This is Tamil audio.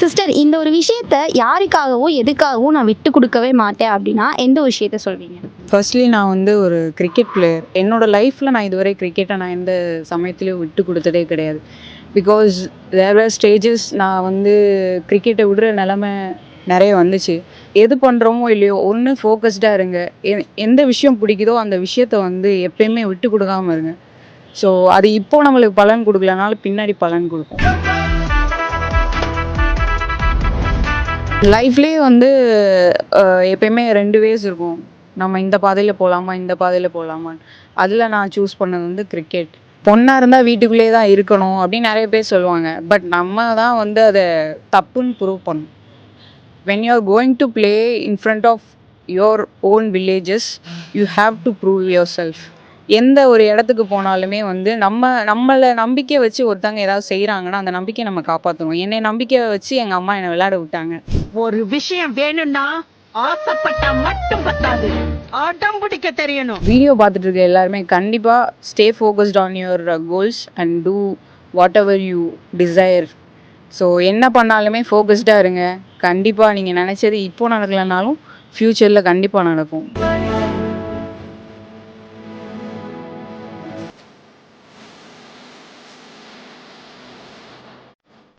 சிஸ்டர், இந்த ஒரு விஷயத்த யாருக்காகவோ, எதுக்காகவோ நான் விட்டு குடுக்கவே மாட்டேன் அப்படின்னா, எந்த ஒரு விஷயத்த சொல்வீங்க? ஃபர்ஸ்ட்லி நான் வந்து ஒரு கிரிக்கெட் பிளேயர். என்னோட லைஃப்பில் நான் இதுவரை கிரிக்கெட்டை நான் எந்த சமயத்துலையும் விட்டு கொடுத்ததே கிடையாது. பிகாஸ் தேர் ஆர் ஸ்டேஜஸ் நான் வந்து கிரிக்கெட்டை விடுற நிலமை நிறைய வந்துச்சு. எது பண்ணுறோமோ இல்லையோ ஒன்று ஃபோக்கஸ்டாக இருங்க. எந்த விஷயம் பிடிக்குதோ அந்த விஷயத்த வந்து எப்பயுமே விட்டு கொடுக்காம இருங்க. ஸோ அது இப்போ நம்மளுக்கு பலன் கொடுக்கலனாலும் பின்னாடி பலன் கொடுக்கும். லைஃப்லேயே வந்து எப்பயுமே 2 வேஸ் இருக்கும். நம்ம இந்த பாதையில் போகலாமா, இந்த பாதையில் போகலாமான்னு. அதில் நான் சூஸ் பண்ணது வந்து கிரிக்கெட். பொண்ணாக இருந்தால் வீட்டுக்குள்ளேயே தான் இருக்கணும் அப்படின்னு நிறைய பேர் சொல்லுவாங்க. பட் நம்ம தான் வந்து அதை தப்புன்னு ப்ரூவ் பண்ணணும். When you are going to play in front of your own villages, you have to prove yourself. எந்த ஒரு இடத்துக்கு போனாலுமே வந்து நம்மளை நம்பிக்கை வச்சு ஒருத்தவங்க ஏதாவது செய்கிறாங்கன்னா அந்த நம்பிக்கையை நம்ம காப்பாற்றணும். என்னை நம்பிக்கையை வச்சு எங்கள் அம்மா என்னை விளையாட விட்டாங்க. ஒரு விஷயம் வேணும்னா ஆசைப்பட்டா மட்டும் பத்தாது, அடம் பிடிக்க தெரியணும். வீடியோ பார்த்துட்டு இருக்க எல்லாருமே கண்டிப்பாக stay focused on your goals and do whatever you desire. So என்ன பண்ணாலுமே ஃபோக்கஸ்டாக இருங்க. கண்டிப்பாக நீங்கள் நினச்சது இப்போ நடக்கலைனாலும் ஃப்யூச்சரில் கண்டிப்பாக நடக்கும்.